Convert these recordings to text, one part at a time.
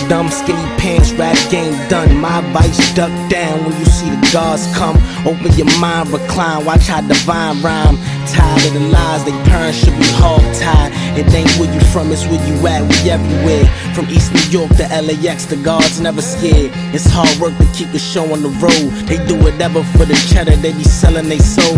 dumb, skinny pants, rap game done. My advice, duck down when you see the gods come. Open your mind, recline, watch how divine rhyme. Tired of the lies, they parents should be hog-tied. It ain't where you from, it's where you at, we everywhere. From East New York to LAX, the guards never scared. It's hard work to keep the show on the road. They do whatever for the cheddar, they be selling they soul.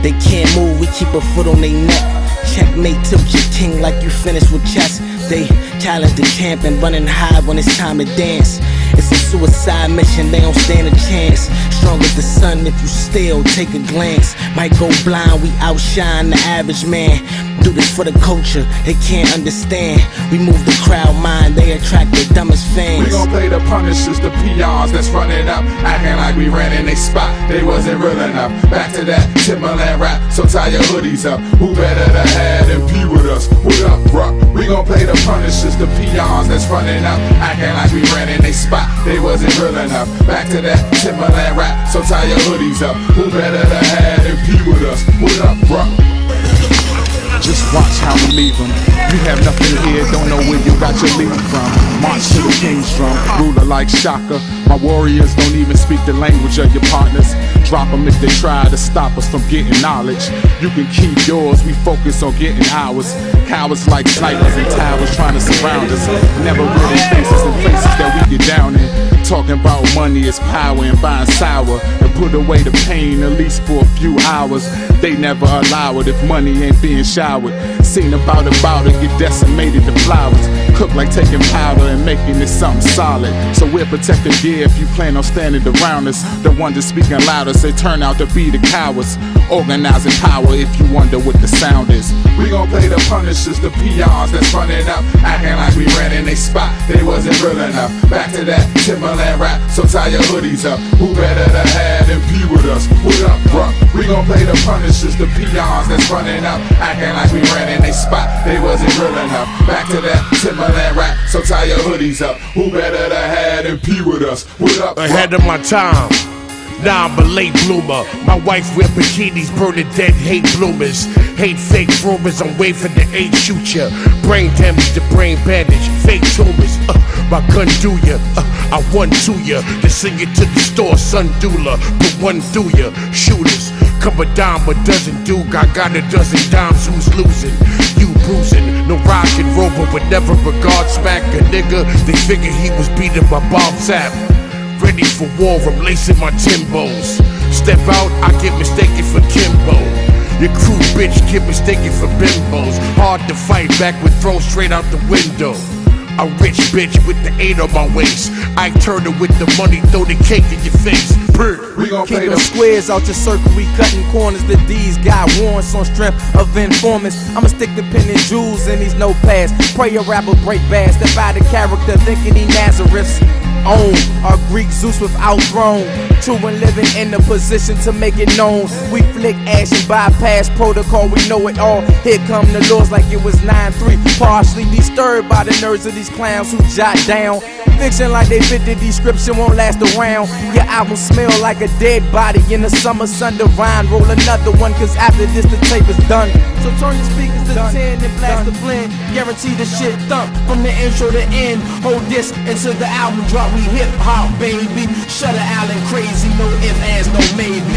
They can't move, we keep a foot on their neck. Checkmate, tilt your king like you finished with chess. They challenge the champ and running high when it's time to dance. It's a suicide mission, they don't stand a chance. Strong as the sun if you still take a glance. Might go blind, we outshine the average man. Do this for the culture, they can't understand. We move the crowd mind, they attract the dumbest fans. We gon' play the punishers, the peons that's running up, acting like we ran in they spot, they wasn't real enough. Back to that Timberland rap, so tie your hoodies up. Who better to have than be with us? What up, bruh? We gon' play the punishers, the peons that's running up, acting like we ran in they spot, they wasn't real enough. Back to that Timberland rap, so tie your hoodies up. Who better to have than be with us? What up, bruh? Just watch how we leave them. You have nothing here, don't know where you got your lead from. March to the king's drum, ruler like Shaka. My warriors don't even speak the language of your partners. Drop them if they try to stop us from getting knowledge. You can keep yours, we focus on getting ours. Cowards like snipers and towers trying to surround us. Never really faces and places that we get down in. Talking about money is power and buying sour. And put away the pain at least for a few hours. They never allow it if money ain't being showered. Seen about it, get decimated to flowers. Cook like taking powder and making it something solid. So we're protecting gear if you plan on standing around us. The ones that speaking louder say turn out to be the cowards. Organizing power if you wonder what the sound is. We gon' play the punishers, the peons that's running up, acting like we ran in they spot, they wasn't real enough. Back to that Timberland rap, so tie your hoodies up. Who better to have than be with us? What up, bruh? We gon' play the punishers, the peons that's running up, acting like we ran in they spot, they wasn't real enough. Back to that Timberland rap, so tie your hoodies up. Who better to have than be with us? What up, bruh? Ahead of my time. Nah, I'm a late bloomer. My wife wear bikinis, burning dead hate bloomers. Hate fake rumors, I'm waiting to eight shoot ya. Brain damage to brain bandage, fake tumors. My gun do ya, I won to ya. Then sing it to the store, son doula. Put one through ya, shooters. Come a dime, a dozen dude. I got a dozen dimes, who's losing? You bruising, no rock and roll, but would never regard smack a nigga. They figured he was beating my bomb tap. Ready for war, I'm lacing my Timbos. Step out, I get mistaken for Kimbo. Your crew bitch get mistaken for bimbos. Hard to fight back with throws straight out the window. A rich bitch with the 8 on my waist. I turn her with the money, throw the cake in your face. We gon' play Keep the them squares out your circle, we cutting corners. The D's got warrants on strength of informants. I'ma stick the pin and jewels in these notepads. Pray a rapper break bad, step out of character, thinking he Nazareth's own. Our Greek Zeus without throne. True and living in the position to make it known. We flick ash and bypass protocol, we know it all. Here come the laws like it was 9-3. Partially disturbed by the nerves of these clowns who jot down fiction like they fit the description, won't last around. Your album smell like a dead body in the summer sun divine. Roll another one, cause after this the tape is done. So turn your speakers to 10 and blast the blend. Guarantee the shit thump from the intro to end. Hold this until the album drop, we hip hop baby. Shutter Allen crazy, no ifs, ands, no maybe.